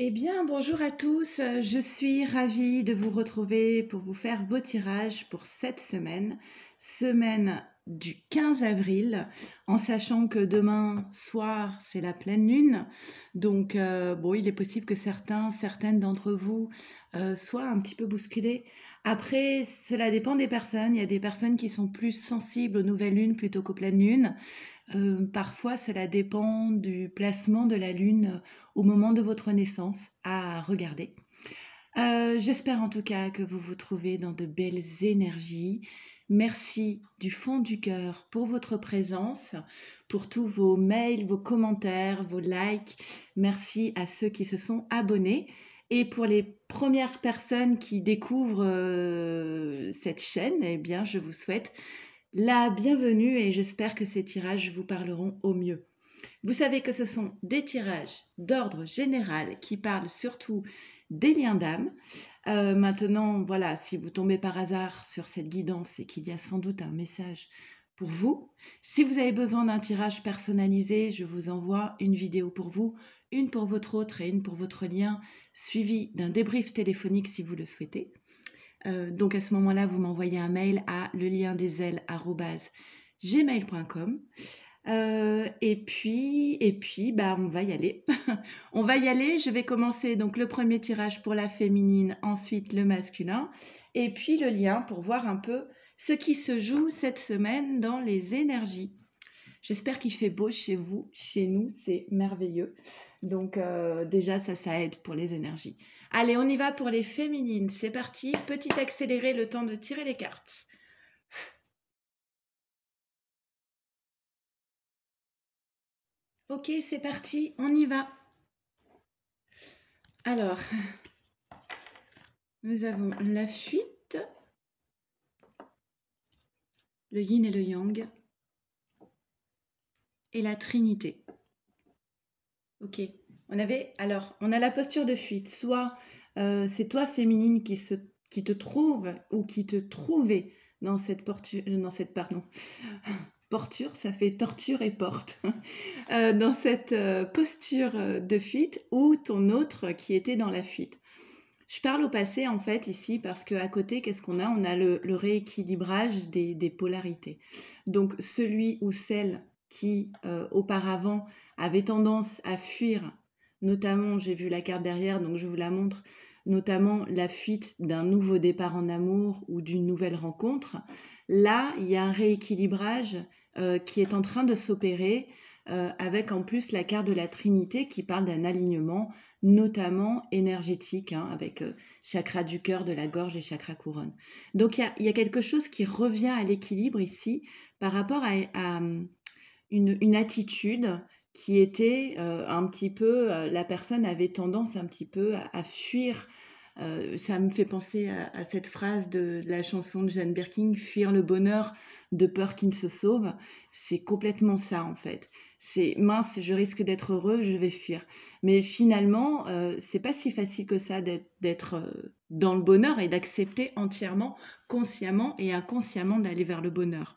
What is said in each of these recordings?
Eh bien, bonjour à tous. Je suis ravie de vous retrouver pour vous faire vos tirages pour cette semaine, semaine du 15 avril, en sachant que demain soir, c'est la pleine lune. Donc, bon, il est possible que certaines d'entre vous soient un petit peu bousculés. Après, cela dépend des personnes. Il y a des personnes qui sont plus sensibles aux nouvelles lunes plutôt qu'aux pleines lunes. Parfois, cela dépend du placement de la lune au moment de votre naissance à regarder. J'espère en tout cas que vous vous trouvez dans de belles énergies. Merci du fond du cœur pour votre présence, pour tous vos mails, vos commentaires, vos likes. Merci à ceux qui se sont abonnés. Et pour les premières personnes qui découvrent cette chaîne, eh bien, je vous souhaite la bienvenue et j'espère que ces tirages vous parleront au mieux. Vous savez que ce sont des tirages d'ordre général qui parlent surtout des liens d'âme. Maintenant, voilà, si vous tombez par hasard sur cette guidance, c'est qu'il y a sans doute un message pour vous. Si vous avez besoin d'un tirage personnalisé, je vous envoie une vidéo pour vous, une pour votre autre et une pour votre lien, suivi d'un débrief téléphonique si vous le souhaitez. Donc à ce moment-là, vous m'envoyez un mail à leliendesailes@gmail.com. Et puis, bah, on va y aller. On va y aller. Je vais commencer donc le premier tirage pour la féminine, ensuite le masculin, et puis le lien pour voir un peu ce qui se joue cette semaine dans les énergies. J'espère qu'il fait beau chez vous, chez nous, c'est merveilleux. Donc déjà, ça aide pour les énergies. Allez, on y va pour les féminines. C'est parti. Petit accéléré, le temps de tirer les cartes. Ok, c'est parti, on y va. Alors, nous avons la fuite, le yin et le yang, et la trinité. Ok, on a la posture de fuite. Soit c'est toi féminine qui te trouve ou qui te trouvait dans cette porture, ça fait torture et porte, dans cette posture de fuite, ou ton autre qui était dans la fuite. Je parle au passé en fait ici parce qu'à côté, qu'est-ce qu'on a? On a le rééquilibrage des polarités. Donc celui ou celle qui auparavant avait tendance à fuir, notamment, j'ai vu la carte derrière, donc je vous la montre, notamment la fuite d'un nouveau départ en amour ou d'une nouvelle rencontre. Là, il y a un rééquilibrage qui est en train de s'opérer avec en plus la carte de la Trinité qui parle d'un alignement notamment énergétique, hein, avec chakra du cœur, de la gorge et chakra couronne. Donc il y a quelque chose qui revient à l'équilibre ici par rapport à une attitude qui était un petit peu, la personne avait tendance un petit peu à fuir. Ça me fait penser à cette phrase de la chanson de Jane Birkin, fuir le bonheur de peur qu'il ne se sauve. C'est complètement ça en fait. C'est mince, je risque d'être heureux, je vais fuir. Mais finalement, c'est pas si facile que ça d'être dans le bonheur et d'accepter entièrement, consciemment et inconsciemment d'aller vers le bonheur.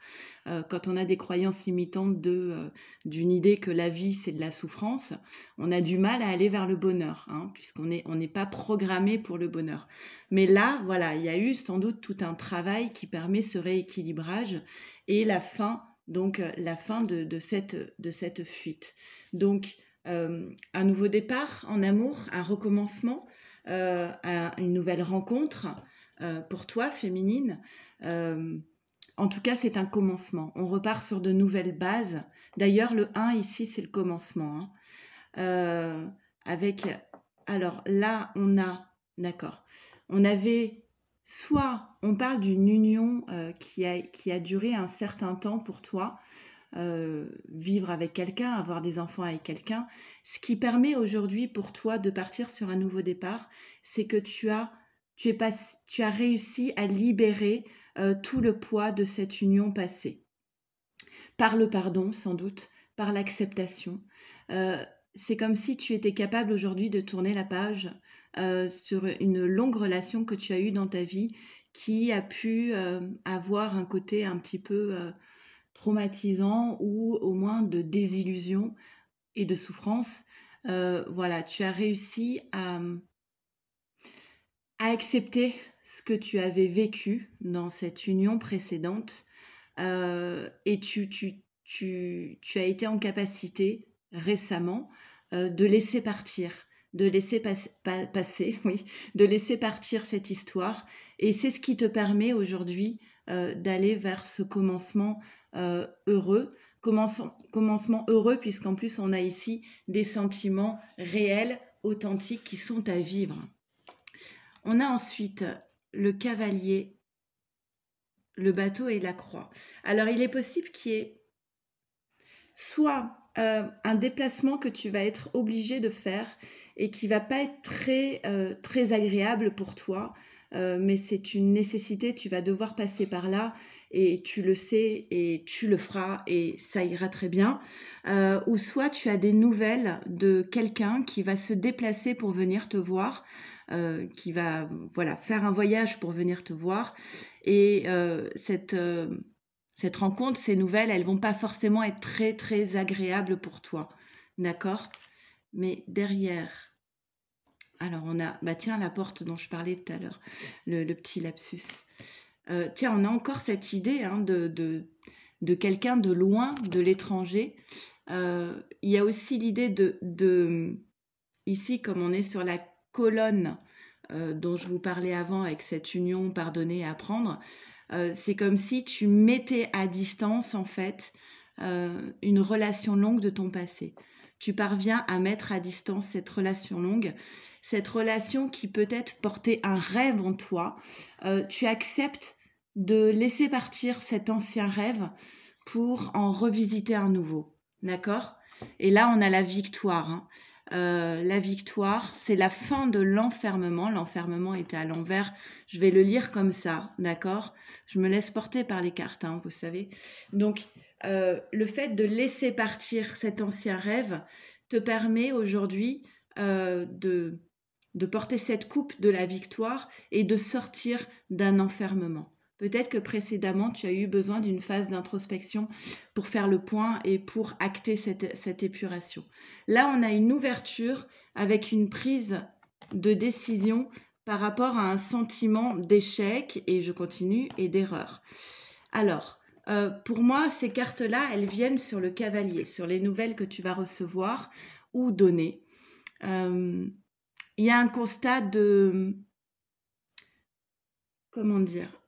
Quand on a des croyances limitantes d'une idée que la vie c'est de la souffrance, on a du mal à aller vers le bonheur, hein, on n'est pas programmé pour le bonheur. Mais là, voilà, il y a eu sans doute tout un travail qui permet ce rééquilibrage et la fin de cette fuite. Donc, un nouveau départ en amour, un recommencement, une nouvelle rencontre pour toi, féminine. En tout cas, c'est un commencement. On repart sur de nouvelles bases. D'ailleurs, le 1 ici, c'est le commencement. Hein. Alors là, d'accord, on avait, soit on parle d'une union qui a duré un certain temps pour toi, vivre avec quelqu'un, avoir des enfants avec quelqu'un. Ce qui permet aujourd'hui pour toi de partir sur un nouveau départ, c'est que tu as réussi à libérer tout le poids de cette union passée. Par le pardon, sans doute, par l'acceptation. C'est comme si tu étais capable aujourd'hui de tourner la page sur une longue relation que tu as eue dans ta vie qui a pu avoir un côté un petit peu traumatisant ou au moins de désillusion et de souffrance. voilà, tu as réussi à accepter ce que tu avais vécu dans cette union précédente et tu as été en capacité récemment de laisser partir, de laisser passer, oui, de laisser partir cette histoire. Et c'est ce qui te permet aujourd'hui d'aller vers ce commencement heureux. Commencement heureux puisqu'en plus on a ici des sentiments réels, authentiques qui sont à vivre. On a ensuite le cavalier, le bateau et la croix. Alors, il est possible qu'il y ait soit un déplacement que tu vas être obligé de faire et qui va pas être très agréable pour toi, mais c'est une nécessité, tu vas devoir passer par là et tu le sais et tu le feras et ça ira très bien. Ou soit tu as des nouvelles de quelqu'un qui va se déplacer pour venir te voir, qui va voilà, faire un voyage pour venir te voir et cette rencontre, ces nouvelles, elles vont pas forcément être très agréables pour toi, d'accord? Mais derrière, alors on a, bah tiens, la porte dont je parlais tout à l'heure, le petit lapsus. Tiens, on a encore cette idée hein, de quelqu'un de loin, de l'étranger. Il y a aussi l'idée ici, comme on est sur la colonne dont je vous parlais avant avec cette union, pardonner et apprendre, c'est comme si tu mettais à distance en fait une relation longue de ton passé. Tu parviens à mettre à distance cette relation longue, cette relation qui peut-être portait un rêve en toi. Tu acceptes de laisser partir cet ancien rêve pour en revisiter un nouveau. D'accord? Et là, on a la victoire. Hein. La victoire, c'est la fin de l'enfermement. L'enfermement était à l'envers. Je vais le lire comme ça, d'accord? Je me laisse porter par les cartes, hein, vous savez. Donc, le fait de laisser partir cet ancien rêve te permet aujourd'hui de porter cette coupe de la victoire et de sortir d'un enfermement. Peut-être que précédemment, tu as eu besoin d'une phase d'introspection pour faire le point et pour acter cette épuration. Là, on a une ouverture avec une prise de décision par rapport à un sentiment d'échec, et je continue, et d'erreur. Alors, pour moi, ces cartes-là, elles viennent sur le cavalier, sur les nouvelles que tu vas recevoir ou donner. Il y a un constat de... Comment dire ?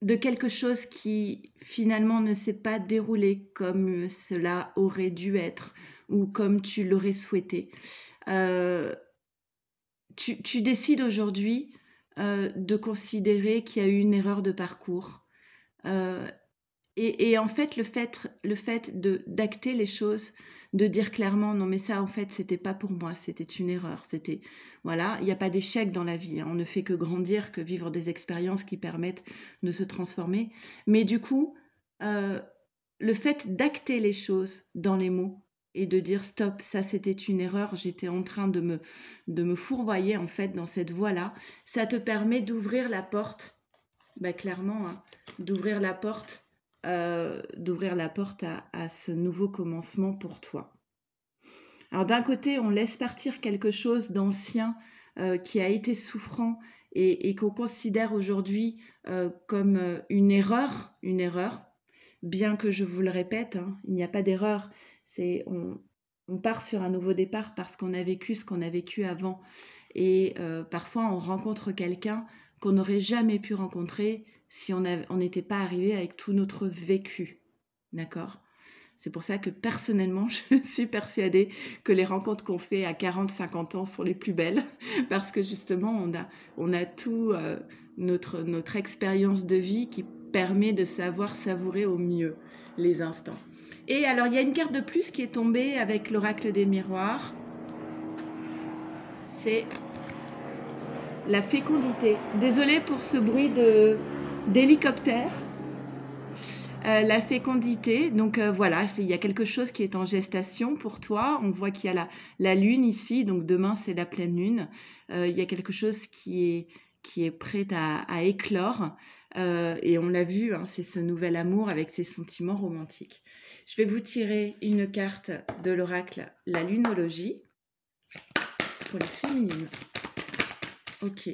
De quelque chose qui finalement ne s'est pas déroulé comme cela aurait dû être ou comme tu l'aurais souhaité. Tu décides aujourd'hui de considérer qu'il y a eu une erreur de parcours. Et en fait, le fait d'acter les choses, de dire clairement non mais ça en fait c'était pas pour moi, c'était une erreur, c'était voilà, il n'y a pas d'échec dans la vie, hein, on ne fait que grandir, que vivre des expériences qui permettent de se transformer. Mais du coup, le fait d'acter les choses dans les mots et de dire stop, ça c'était une erreur, j'étais en train de me fourvoyer en fait dans cette voie-là, ça te permet d'ouvrir la porte, bah clairement, hein, d'ouvrir la porte à ce nouveau commencement pour toi. Alors d'un côté, on laisse partir quelque chose d'ancien qui a été souffrant et qu'on considère aujourd'hui comme une erreur, bien que je vous le répète, hein, il n'y a pas d'erreur, on part sur un nouveau départ parce qu'on a vécu ce qu'on a vécu avant et parfois on rencontre quelqu'un qu'on n'aurait jamais pu rencontrer si on n'était pas arrivé avec tout notre vécu. D'accord ? C'est pour ça que personnellement, je suis persuadée que les rencontres qu'on fait à 40-50 ans sont les plus belles parce que justement, on a tout notre expérience de vie qui permet de savoir savourer au mieux les instants. Et alors, il y a une carte de plus qui est tombée avec l'oracle des miroirs. C'est la fécondité. Désolée pour ce bruit d'hélicoptère. La fécondité, donc voilà, il y a quelque chose qui est en gestation pour toi. On voit qu'il y a la lune ici, donc demain c'est la pleine lune. Il y a quelque chose qui qui est prête à éclore. Et on l'a vu, hein, c'est ce nouvel amour avec ses sentiments romantiques. Je vais vous tirer une carte de l'oracle, la lunologie, pour les féminines. Ok.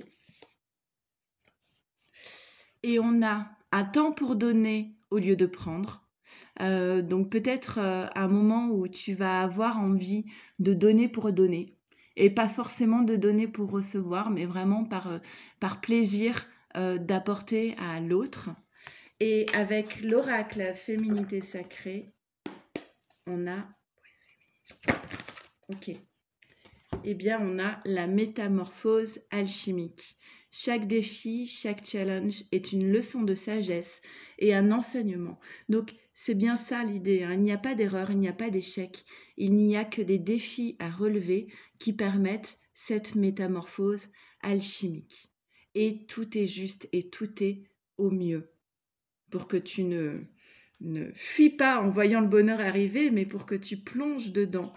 Et on a un temps pour donner au lieu de prendre. Donc peut-être un moment où tu vas avoir envie de donner pour donner. Et pas forcément de donner pour recevoir, mais vraiment par plaisir d'apporter à l'autre. Et avec l'oracle féminité sacrée, on a... Ok. Eh bien, on a la métamorphose alchimique. Chaque défi, chaque challenge est une leçon de sagesse et un enseignement. Donc, c'est bien ça l'idée, hein. Il n'y a pas d'erreur, il n'y a pas d'échec. Il n'y a que des défis à relever qui permettent cette métamorphose alchimique. Et tout est juste et tout est au mieux pour que tu ne fuis pas en voyant le bonheur arriver, mais pour que tu plonges dedans.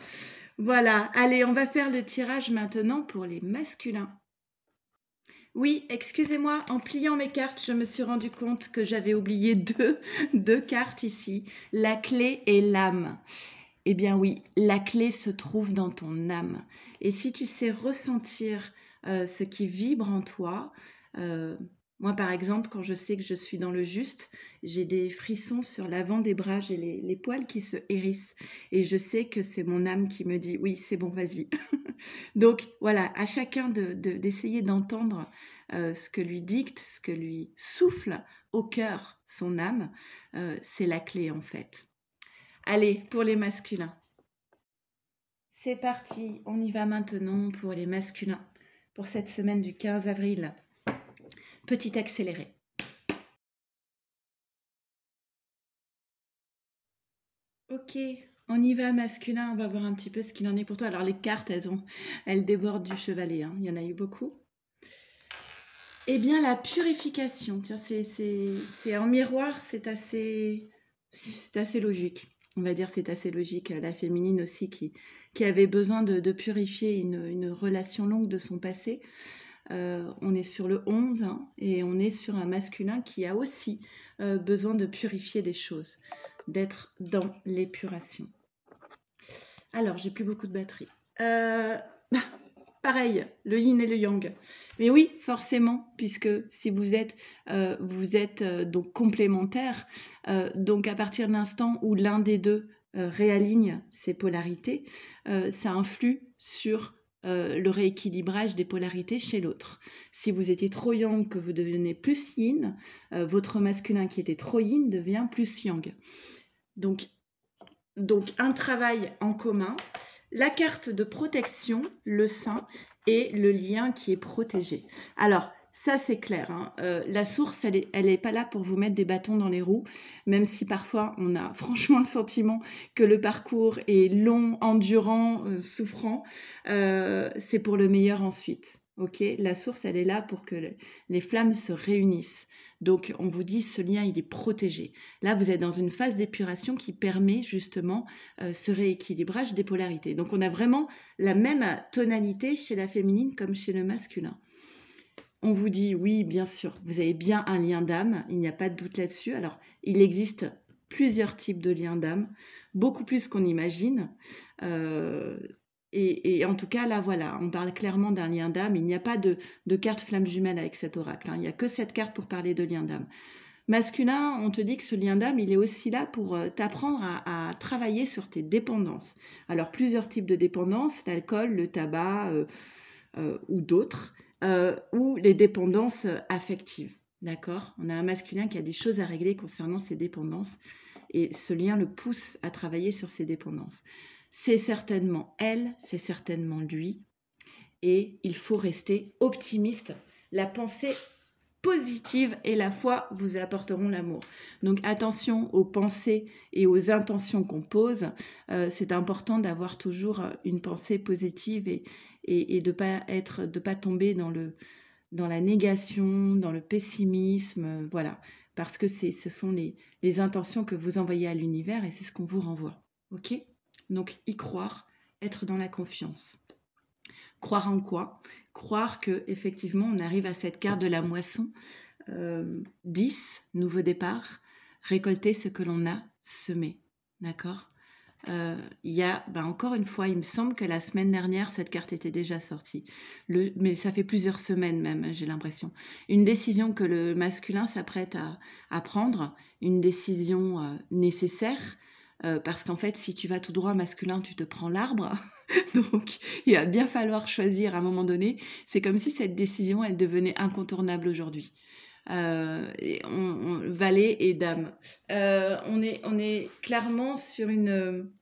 Voilà, allez, on va faire le tirage maintenant pour les masculins. Oui, excusez-moi, en pliant mes cartes, je me suis rendu compte que j'avais oublié deux cartes ici, la clé et l'âme. Eh bien oui, la clé se trouve dans ton âme. Et si tu sais ressentir ce qui vibre en toi, moi par exemple, quand je sais que je suis dans le juste, j'ai des frissons sur l'avant des bras, j'ai les poils qui se hérissent. Et je sais que c'est mon âme qui me dit, oui, c'est bon, vas-y. Donc voilà, à chacun d'essayer d'entendre ce que lui dicte, ce que lui souffle au cœur son âme, c'est la clé en fait. Allez, pour les masculins. C'est parti, on y va maintenant pour les masculins, pour cette semaine du 15 avril. Petit accéléré. Ok, on y va masculin, on va voir un petit peu ce qu'il en est pour toi. Alors les cartes, elles débordent du chevalet, hein. Il y en a eu beaucoup. Eh bien la purification, tiens, c'est en miroir, c'est assez logique. On va dire c'est assez logique. La féminine aussi qui avait besoin de purifier une relation longue de son passé. On est sur le 11 hein, et on est sur un masculin qui a aussi besoin de purifier des choses, d'être dans l'épuration. Alors, j'ai plus beaucoup de batterie. Pareil, le yin et le yang. Mais oui, forcément, puisque si vous êtes donc complémentaires, donc à partir de l'instant où l'un des deux réaligne ses polarités, ça influe sur le rééquilibrage des polarités chez l'autre. Si vous étiez trop yang, que vous devenez plus yin, votre masculin qui était trop yin devient plus yang. Donc un travail en commun, la carte de protection, le sein et le lien qui est protégé. Alors, ça c'est clair, hein. La source, elle est pas là pour vous mettre des bâtons dans les roues, même si parfois on a franchement le sentiment que le parcours est long, endurant, souffrant, c'est pour le meilleur ensuite. Ok, la source, elle est là pour que les flammes se réunissent. Donc, on vous dit, ce lien, il est protégé. Là, vous êtes dans une phase d'épuration qui permet justement ce rééquilibrage des polarités. Donc, on a vraiment la même tonalité chez la féminine comme chez le masculin. On vous dit, oui, bien sûr, vous avez bien un lien d'âme, il n'y a pas de doute là-dessus. Alors, il existe plusieurs types de liens d'âme, beaucoup plus qu'on imagine. Et en tout cas, là, voilà, on parle clairement d'un lien d'âme. Il n'y a pas de carte flamme jumelle avec cet oracle, hein. Il n'y a que cette carte pour parler de lien d'âme. Masculin, on te dit que ce lien d'âme, il est aussi là pour t'apprendre à travailler sur tes dépendances. Alors, plusieurs types de dépendances, l'alcool, le tabac ou d'autres, ou les dépendances affectives. D'accord ? On a un masculin qui a des choses à régler concernant ses dépendances et ce lien le pousse à travailler sur ses dépendances. C'est certainement elle, c'est certainement lui et il faut rester optimiste. La pensée positive et la foi vous apporteront l'amour. Donc attention aux pensées et aux intentions qu'on pose. C'est important d'avoir toujours une pensée positive et de pas tomber dans la négation, dans le pessimisme, voilà. Parce que ce sont les intentions que vous envoyez à l'univers et c'est ce qu'on vous renvoie. Ok ? Donc y croire, être dans la confiance. Croire en quoi? Croire que effectivement on arrive à cette carte de la moisson. 10, nouveau départ, récolter ce que l'on a semé. D'accord? Il y a, encore une fois, il me semble que la semaine dernière, cette carte était déjà sortie. Mais ça fait plusieurs semaines même, j'ai l'impression. Une décision que le masculin s'apprête à prendre, une décision nécessaire, parce qu'en fait, si tu vas tout droit masculin, tu te prends l'arbre. Donc, il va bien falloir choisir à un moment donné. C'est comme si cette décision, elle devenait incontournable aujourd'hui. Valet et dame. On est clairement sur une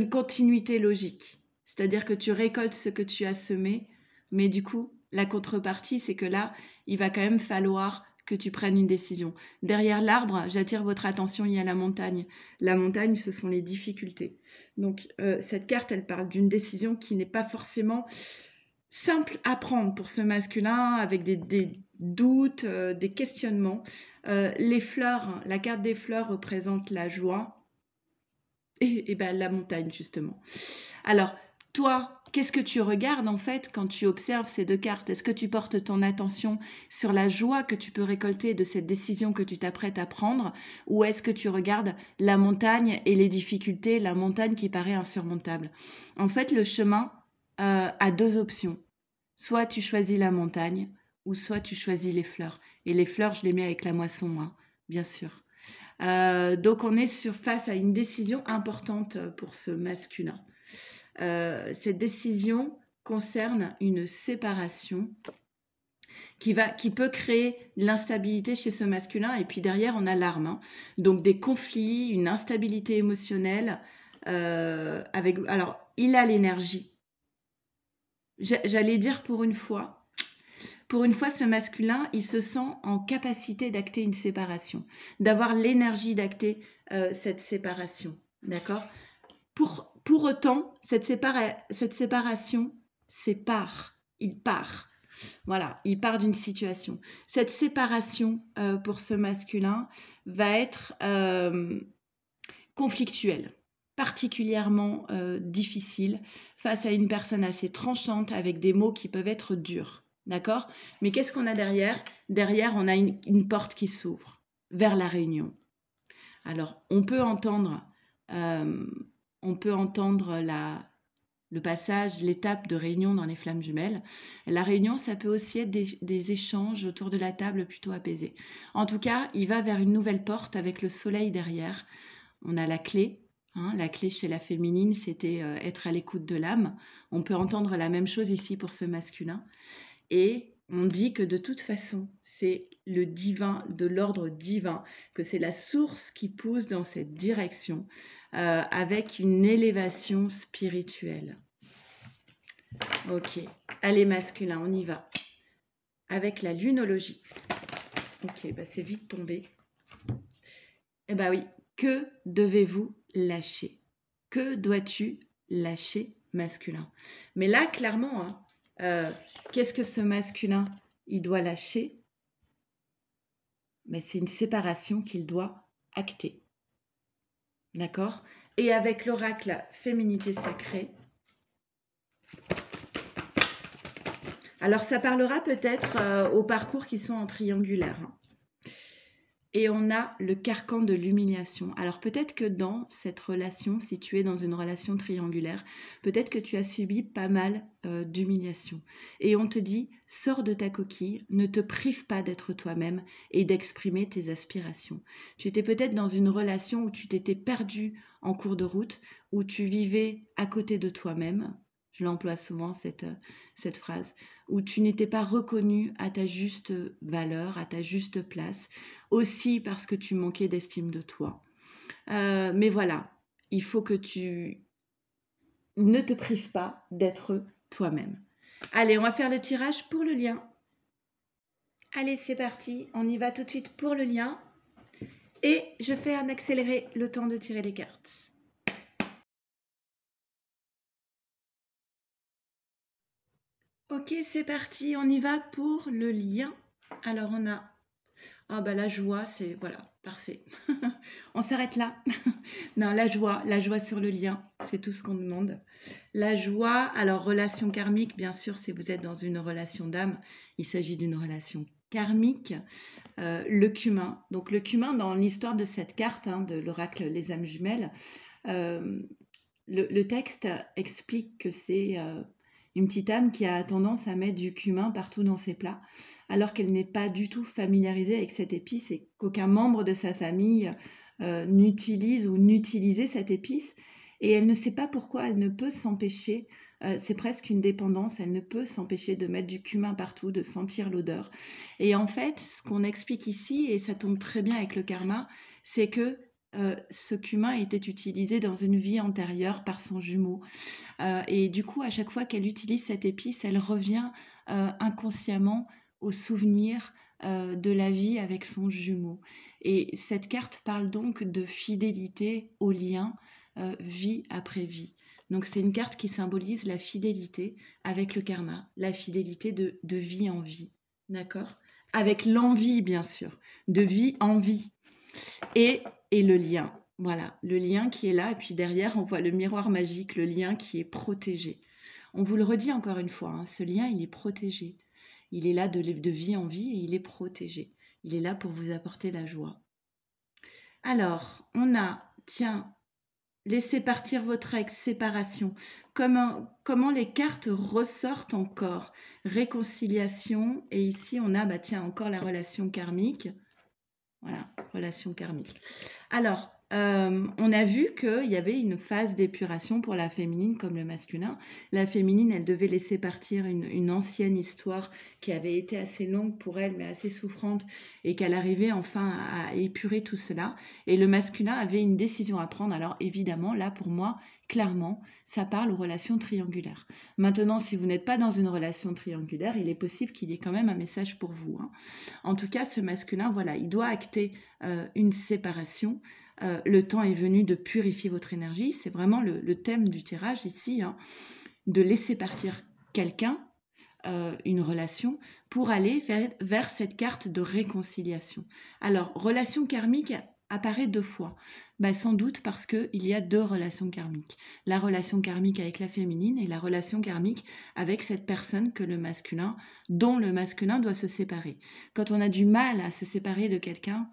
continuité logique. C'est-à-dire que tu récoltes ce que tu as semé, mais du coup, la contrepartie, c'est que là, il va quand même falloir que tu prennes une décision. Derrière l'arbre, j'attire votre attention, il y a la montagne. La montagne, ce sont les difficultés. Donc, cette carte, elle parle d'une décision qui n'est pas forcément simple à prendre pour ce masculin, avec des doutes, des questionnements. Les fleurs, la carte des fleurs représente la joie et la montagne, justement. Alors, toi, qu'est-ce que tu regardes en fait quand tu observes ces deux cartes? Est-ce que tu portes ton attention sur la joie que tu peux récolter de cette décision que tu t'apprêtes à prendre, ou est-ce que tu regardes la montagne et les difficultés, la montagne qui paraît insurmontable? En fait, le chemin a deux options. Soit tu choisis la montagne, ou soit tu choisis les fleurs. Et les fleurs, je les mets avec la moisson, hein, bien sûr. Donc on est face à une décision importante pour ce masculin. Cette décision concerne une séparation qui peut créer l'instabilité chez ce masculin, et puis derrière on a l'arme, hein. Donc des conflits, une instabilité émotionnelle, alors il a l'énergie. J'allais dire pour une fois, ce masculin, il se sent en capacité d'acter une séparation, d'avoir l'énergie d'acter cette séparation, d'accord? Pour autant, cette séparation il part. Voilà, il part d'une situation. Cette séparation, pour ce masculin, va être conflictuelle, particulièrement difficile, face à une personne assez tranchante, avec des mots qui peuvent être durs. D'accord? Mais qu'est-ce qu'on a derrière? Derrière, on a une porte qui s'ouvre vers la réunion. Alors, on peut entendre le passage, l'étape de réunion dans les flammes jumelles. La réunion, ça peut aussi être des échanges autour de la table plutôt apaisés. En tout cas, il va vers une nouvelle porte avec le soleil derrière. On a la clé. La clé chez la féminine, c'était être à l'écoute de l'âme. On peut entendre la même chose ici pour ce masculin. Et on dit que de toute façon, c'est le divin, de l'ordre divin, que c'est la source qui pousse dans cette direction, avec une élévation spirituelle. Ok, allez masculin, on y va. Avec la lunologie. Ok, c'est vite tombé. Eh oui, que devez-vous lâcher? Que dois-tu lâcher, masculin? Mais là, clairement, qu'est-ce que ce masculin, il doit lâcher? Mais c'est une séparation qu'il doit acter. D'accord? Et avec l'oracle féminité sacrée, alors ça parlera peut-être aux parcours qui sont en triangulaire. Et on a le carcan de l'humiliation. Alors peut-être que dans cette relation, si tu es dans une relation triangulaire, peut-être que tu as subi pas mal d'humiliation. Et on te dit, sors de ta coquille, ne te prive pas d'être toi-même et d'exprimer tes aspirations. Tu étais peut-être dans une relation où tu t'étais perdu en cours de route, où tu vivais à côté de toi-même. Je l'emploie souvent, cette phrase, où tu n'étais pas reconnu à ta juste valeur, à ta juste place, aussi parce que tu manquais d'estime de toi. Mais voilà, il faut que tu ne te prives pas d'être toi-même. Allez, on va faire le tirage pour le lien. Allez, c'est parti, on y va tout de suite pour le lien. Et je fais un accéléré, le temps de tirer les cartes. Ok, c'est parti, on y va pour le lien. Alors, on a Ah bah la joie, c'est voilà, parfait. On s'arrête là. Non, la joie sur le lien, c'est tout ce qu'on demande. La joie, alors relation karmique, bien sûr, si vous êtes dans une relation d'âme, il s'agit d'une relation karmique. Le cumin. Donc le cumin, dans l'histoire de cette carte, hein, de l'oracle Les âmes jumelles, euh, le texte explique que c'est une petite âme qui a tendance à mettre du cumin partout dans ses plats, alors qu'elle n'est pas du tout familiarisée avec cette épice et qu'aucun membre de sa famille n'utilise ou n'utilisait cette épice. Et elle ne sait pas pourquoi elle ne peut s'empêcher, c'est presque une dépendance, elle ne peut s'empêcher de mettre du cumin partout, de sentir l'odeur. Et en fait, ce qu'on explique ici, et ça tombe très bien avec le karma, c'est que ce cumin était utilisé dans une vie antérieure par son jumeau. Et du coup, à chaque fois qu'elle utilise cette épice, elle revient inconsciemment au souvenir de la vie avec son jumeau. Et cette carte parle donc de fidélité au lien, vie après vie. Donc c'est une carte qui symbolise la fidélité avec le karma, la fidélité de vie en vie. D'accord? Avec l'envie, bien sûr, de vie en vie et le lien. Voilà, le lien qui est là, et puis derrière, on voit le miroir magique, le lien qui est protégé. On vous le redit encore une fois, hein, ce lien, il est protégé. Il est là de vie en vie et il est protégé. Il est là pour vous apporter la joie. Alors, on a, tiens, laissez partir votre ex, séparation. Comment les cartes ressortent encore? Réconciliation, et ici on a, bah tiens, encore la relation karmique. Voilà, relation karmique. Alors, on a vu qu'il y avait une phase d'épuration pour la féminine comme le masculin. La féminine, elle devait laisser partir une ancienne histoire qui avait été assez longue pour elle, mais assez souffrante, et qu'elle arrivait enfin à épurer tout cela. Et le masculin avait une décision à prendre. Alors évidemment, là, pour moi, clairement, ça parle aux relations triangulaires. Maintenant, si vous n'êtes pas dans une relation triangulaire, il est possible qu'il y ait quand même un message pour vous, hein. En tout cas, ce masculin, voilà, il doit acter une séparation. Le temps est venu de purifier votre énergie. C'est vraiment le thème du tirage ici, hein, de laisser partir quelqu'un, une relation, pour aller vers cette carte de réconciliation. Alors, relation karmique apparaît deux fois. Bah, sans doute parce qu'il y a deux relations karmiques. La relation karmique avec la féminine et la relation karmique avec cette personne dont le masculin doit se séparer. Quand on a du mal à se séparer de quelqu'un,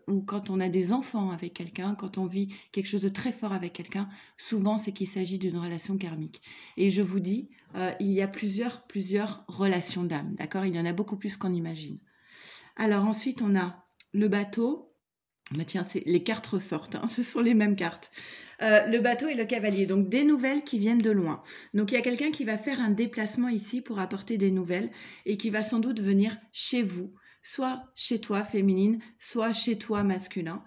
ou quand on a des enfants avec quelqu'un, quand on vit quelque chose de très fort avec quelqu'un, souvent c'est qu'il s'agit d'une relation karmique. Et je vous dis, il y a plusieurs relations d'âme, d'accord? Il y en a beaucoup plus qu'on imagine. Alors ensuite, on a le bateau. Bah tiens, les cartes ressortent, hein, ce sont les mêmes cartes. Le bateau et le cavalier, donc des nouvelles qui viennent de loin. Donc il y a quelqu'un qui va faire un déplacement ici pour apporter des nouvelles et qui va sans doute venir chez vous, soit chez toi féminine, soit chez toi masculin.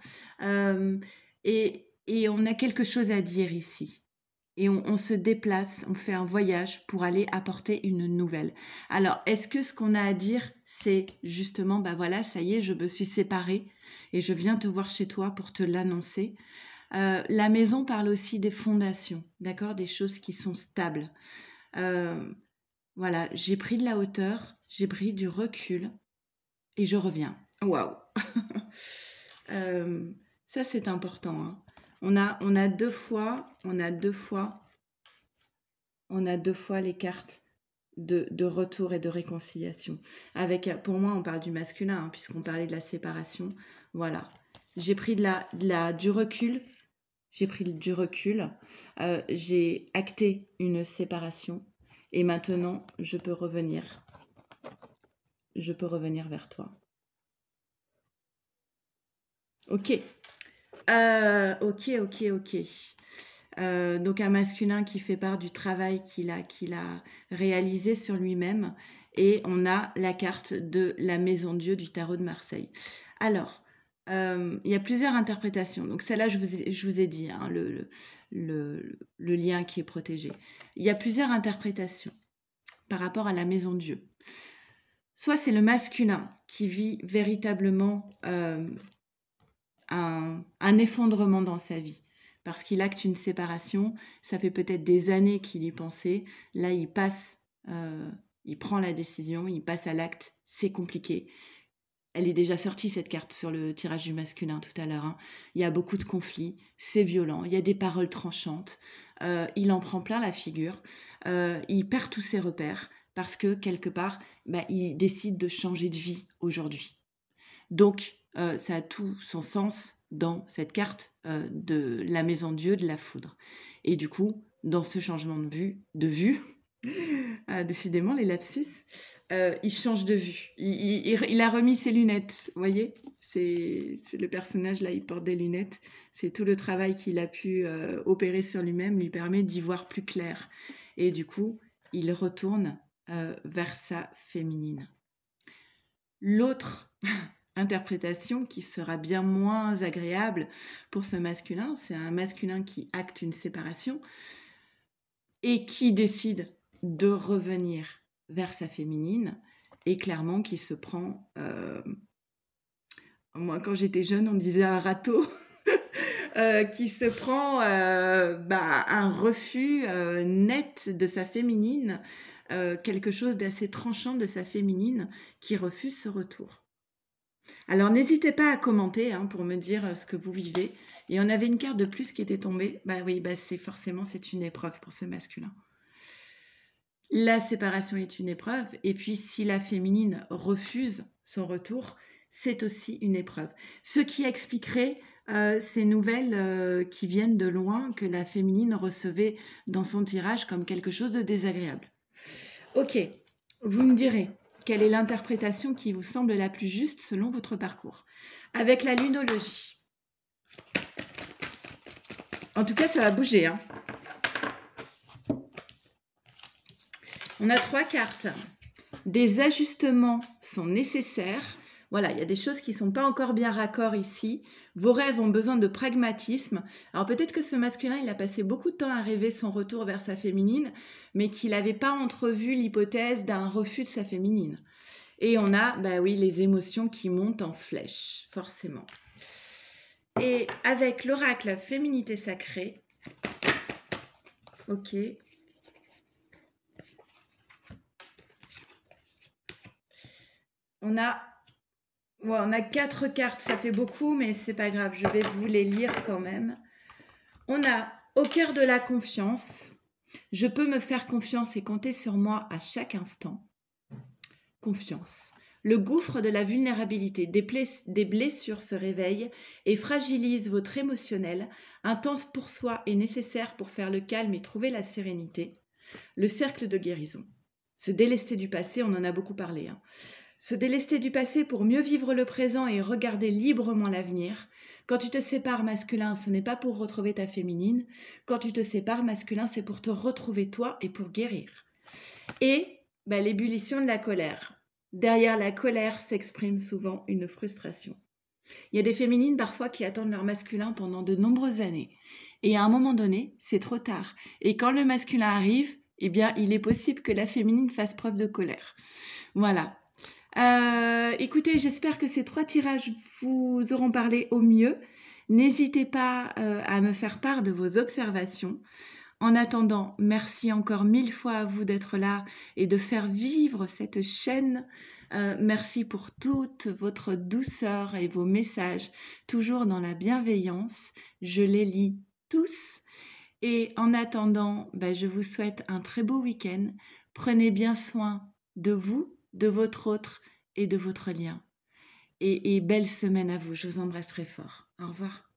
Et on a quelque chose à dire ici. Et on se déplace, on fait un voyage pour aller apporter une nouvelle. Alors, est-ce que ce qu'on a à dire, c'est justement, bah voilà, ça y est, je me suis séparée et je viens te voir chez toi pour te l'annoncer. La maison parle aussi des fondations, d'accord, des choses qui sont stables. Voilà, j'ai pris de la hauteur, j'ai pris du recul et je reviens. Waouh. Ça, c'est important, hein. On a deux fois les cartes de retour et de réconciliation. Pour moi, on parle du masculin, hein, puisqu'on parlait de la séparation. Voilà. J'ai pris du recul. J'ai pris du recul. J'ai acté une séparation. Et maintenant, je peux revenir. Je peux revenir vers toi. Ok. Ok. Donc un masculin qui fait part du travail qu'il a réalisé sur lui-même. Et on a la carte de la Maison Dieu du tarot de Marseille. Alors, il y a plusieurs interprétations. Donc celle-là, je vous ai dit, hein, le lien qui est protégé. Il y a plusieurs interprétations par rapport à la Maison Dieu. Soit c'est le masculin qui vit véritablement un effondrement dans sa vie, parce qu'il acte une séparation, ça fait peut-être des années qu'il y pensait, là il prend la décision, il passe à l'acte, c'est compliqué. Elle est déjà sortie cette carte sur le tirage du masculin tout à l'heure, hein. Il y a beaucoup de conflits, c'est violent, il y a des paroles tranchantes, il en prend plein la figure, il perd tous ses repères parce que quelque part, bah, il décide de changer de vie aujourd'hui. Donc, ça a tout son sens dans cette carte de la maison Dieu de la foudre. Et du coup, dans ce changement de vue, décidément les lapsus, il change de vue. Il a remis ses lunettes, vous voyez, c'est le personnage là, il porte des lunettes. C'est tout le travail qu'il a pu opérer sur lui-même lui permet d'y voir plus clair. Et du coup, il retourne vers sa féminine. L'autre interprétation qui sera bien moins agréable pour ce masculin, c'est un masculin qui acte une séparation et qui décide de revenir vers sa féminine et clairement qui se prend... moi, quand j'étais jeune, on disait un râteau. Qui se prend un refus net de sa féminine, quelque chose d'assez tranchant de sa féminine qui refuse ce retour. Alors n'hésitez pas à commenter pour me dire ce que vous vivez. Et on avait une carte de plus qui était tombée. Bah oui, c'est une épreuve pour ce masculin. La séparation est une épreuve. Et puis si la féminine refuse son retour, c'est aussi une épreuve. Ce qui expliquerait ces nouvelles qui viennent de loin que la féminine recevait dans son tirage comme quelque chose de désagréable. Ok, vous me direz quelle est l'interprétation qui vous semble la plus juste selon votre parcours. Avec la lunologie. En tout cas, ça va bouger, hein. On a 3 cartes. Des ajustements sont nécessaires. Voilà, il y a des choses qui ne sont pas encore bien raccord ici. Vos rêves ont besoin de pragmatisme. Alors peut-être que ce masculin, il a passé beaucoup de temps à rêver son retour vers sa féminine, mais qu'il n'avait pas entrevu l'hypothèse d'un refus de sa féminine. Et on a, les émotions qui montent en flèche, forcément. Et avec l'oracle Féminité Sacrée, ok. On a 4 cartes, ça fait beaucoup, mais c'est pas grave, je vais vous les lire quand même. On a au cœur de la confiance, je peux me faire confiance et compter sur moi à chaque instant. Confiance. Le gouffre de la vulnérabilité, des blessures se réveillent et fragilisent votre émotionnel. Un temps pour soi est nécessaire pour faire le calme et trouver la sérénité. Le cercle de guérison. Se délester du passé, on en a beaucoup parlé, hein. Se délester du passé pour mieux vivre le présent et regarder librement l'avenir. Quand tu te sépares masculin, ce n'est pas pour retrouver ta féminine. Quand tu te sépares masculin, c'est pour te retrouver toi et pour guérir. Et l'ébullition de la colère. Derrière la colère s'exprime souvent une frustration. Il y a des féminines parfois qui attendent leur masculin pendant de nombreuses années. Et à un moment donné, c'est trop tard. Et quand le masculin arrive, il est possible que la féminine fasse preuve de colère. Voilà. Écoutez, j'espère que ces 3 tirages vous auront parlé au mieux. N'hésitez pas à me faire part de vos observations. En attendant, merci encore 1000 fois à vous d'être là et de faire vivre cette chaîne. Merci pour toute votre douceur et vos messages, toujours dans la bienveillance. Je les lis tous. Et en attendant, je vous souhaite un très beau week-end. Prenez bien soin de vous, de votre autre et de votre lien. Et belle semaine à vous. Je vous embrasse très fort. Au revoir.